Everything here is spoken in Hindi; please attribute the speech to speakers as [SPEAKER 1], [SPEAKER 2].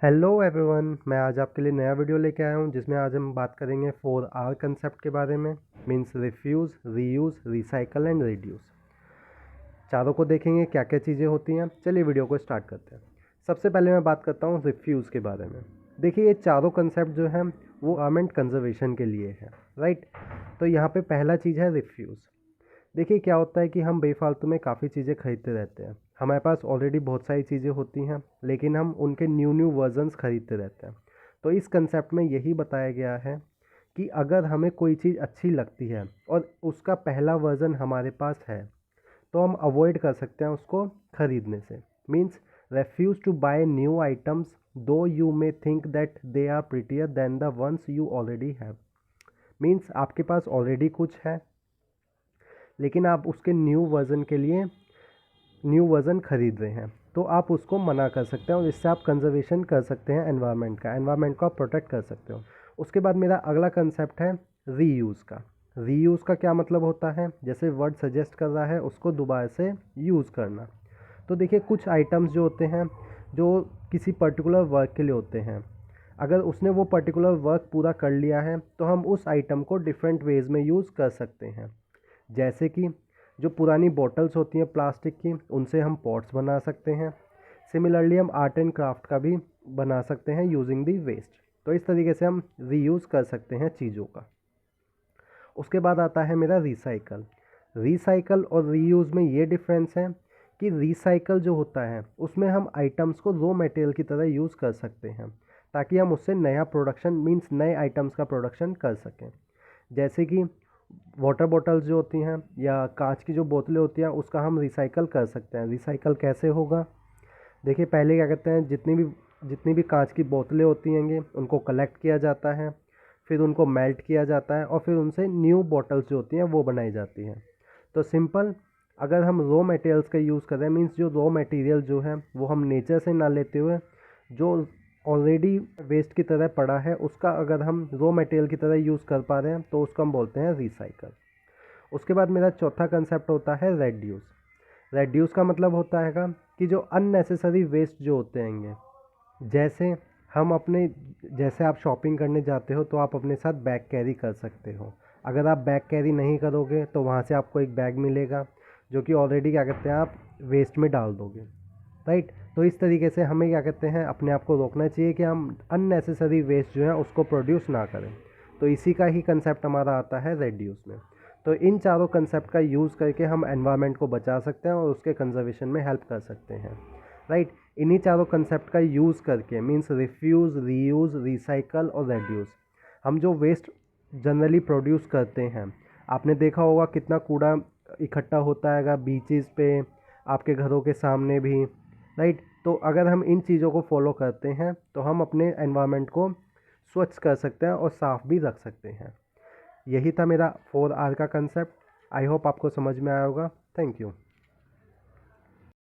[SPEAKER 1] हेलो एवरीवन, मैं आज आपके लिए नया वीडियो लेके आया हूँ जिसमें आज हम बात करेंगे 4R कंसेप्ट के बारे में। Means refuse, reuse, recycle and reduce. चारों को देखेंगे क्या क्या चीज़ें होती हैं। चलिए वीडियो को स्टार्ट करते हैं। सबसे पहले मैं बात करता हूँ रिफ्यूज़ के बारे में। देखिए, ये चारों कंसेप्ट जो हैं वो एनवायरमेंट कंजर्वेशन के लिए है, राइट। तो यहाँ पे पहला चीज़ है रिफ्यूज़। देखिए, क्या होता है कि हम बेफालतू में काफ़ी चीज़ें खरीदते रहते हैं। हमारे पास ऑलरेडी बहुत सारी चीज़ें होती हैं, लेकिन हम उनके न्यू वर्जन्स खरीदते रहते हैं। तो इस कंसेप्ट में यही बताया गया है कि अगर हमें कोई चीज़ अच्छी लगती है और उसका पहला वर्जन हमारे पास है, तो हम अवॉइड कर सकते हैं उसको खरीदने से। Means refuse to buy new items though you may think that they are prettier than the ones you already have. Means आपके पास ऑलरेडी कुछ है, लेकिन आप उसके न्यू वर्ज़न के लिए न्यू वर्ज़न खरीद रहे हैं, तो आप उसको मना कर सकते हैं और इससे आप कंजर्वेशन कर सकते हैं एनवायरनमेंट को आप प्रोटेक्ट कर सकते हो। उसके बाद मेरा अगला कंसेप्ट है रीयूज़ का। रीयूज़ का क्या मतलब होता है? जैसे वर्ड सजेस्ट कर रहा है, उसको दोबारा से यूज़ करना। तो देखिए, कुछ आइटम्स जो होते हैं जो किसी पर्टिकुलर वर्क के लिए होते हैं, अगर उसने वो पर्टिकुलर वर्क पूरा कर लिया है तो हम उस आइटम को डिफरेंट वेज़ में यूज़ कर सकते हैं। जैसे कि जो पुरानी बॉटल्स होती हैं प्लास्टिक की, उनसे हम पॉट्स बना सकते हैं। सिमिलरली हम आर्ट एंड क्राफ्ट का भी बना सकते हैं यूजिंग दी वेस्ट। तो इस तरीके से हम रीयूज़ कर सकते हैं चीज़ों का। उसके बाद आता है मेरा रिसाइकल। रिसाइकल और रीयूज़ में ये डिफरेंस है कि रिसाइकल जो होता है उसमें हम आइटम्स को रॉ मटेरियल की तरह यूज़ कर सकते हैं, ताकि हम उससे नया प्रोडक्शन मीन्स नए आइटम्स का प्रोडक्शन कर सकें। जैसे कि वाटर बॉटल्स जो होती हैं या कांच की जो बोतलें होती हैं, उसका हम रिसाइकल कर सकते हैं। रिसाइकल कैसे होगा? देखिए, पहले क्या कहते हैं, जितनी भी कांच की बोतलें होती हैं उनको कलेक्ट किया जाता है, फिर उनको मेल्ट किया जाता है और फिर उनसे न्यू बॉटल्स जो होती हैं वो बनाई जाती हैं। तो सिंपल, अगर हम रॉ मटेरियल्स का यूज़ कर रहे हैं, मीन्स जो रॉ मटेरियल जो है वो हम नेचर से ना लेते हुए जो ऑलरेडी वेस्ट की तरह पड़ा है, उसका अगर हम रॉ मटेरियल की तरह यूज़ कर पा रहे हैं तो उसको हम बोलते हैं रिसाइकल। उसके बाद मेरा चौथा कंसेप्ट होता है रेड्यूस। रेड्यूस का मतलब होता है कि जो अननेसेसरी वेस्ट जो होते हैं, जैसे जैसे आप शॉपिंग करने जाते हो तो आप अपने साथ बैग कैरी कर सकते हो। अगर आप बैग कैरी नहीं करोगे तो वहाँ से आपको एक बैग मिलेगा जो कि ऑलरेडी क्या कहते हैं आप वेस्ट में डाल दोगे, राइट। तो इस तरीके से हमें क्या कहते हैं अपने आप को रोकना चाहिए कि हम अननेसेसरी वेस्ट जो है उसको प्रोड्यूस ना करें। तो इसी का ही कंसेप्ट हमारा आता है रेड्यूस में। तो इन चारों कंसेप्ट का यूज़ करके हम एनवायरनमेंट को बचा सकते हैं और उसके कंजर्वेशन में हेल्प कर सकते हैं, राइट। इन्हीं चारों कंसेप्ट का यूज़ करके मीन्स रिफ्यूज़, रीयूज़, रिसाइकल और रेड्यूस, हम जो वेस्ट जनरली प्रोड्यूस करते हैं, आपने देखा होगा कितना कूड़ा इकट्ठा होता है बीचेस पे, आपके घरों के सामने भी, राइट। तो अगर हम इन चीज़ों को फॉलो करते हैं तो हम अपने एनवायरनमेंट को स्वच्छ कर सकते हैं और साफ़ भी रख सकते हैं। यही था मेरा 4R का कंसेप्ट। आई होप आपको समझ में आया होगा। Thank you.